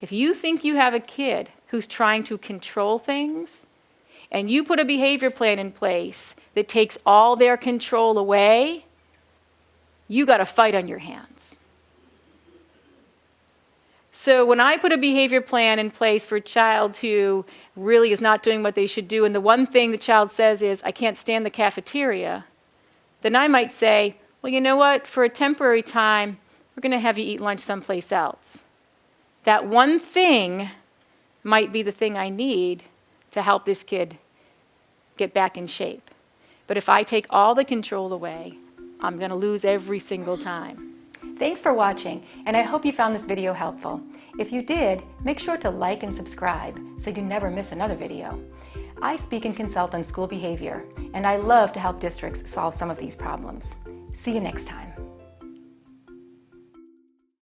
If you think you have a kid who's trying to control things, and you put a behavior plan in place that takes all their control away, you got a fight on your hands. So when I put a behavior plan in place for a child who really is not doing what they should do, and the one thing the child says is, I can't stand the cafeteria, then I might say, well, you know what, for a temporary time, we're going to have you eat lunch someplace else. That one thing might be the thing I need to help this kid get back in shape. But if I take all the control away, I'm going to lose every single time. Thanks for watching, and I hope you found this video helpful. If you did, make sure to like and subscribe so you never miss another video. I speak and consult on school behavior, and I love to help districts solve some of these problems. See you next time.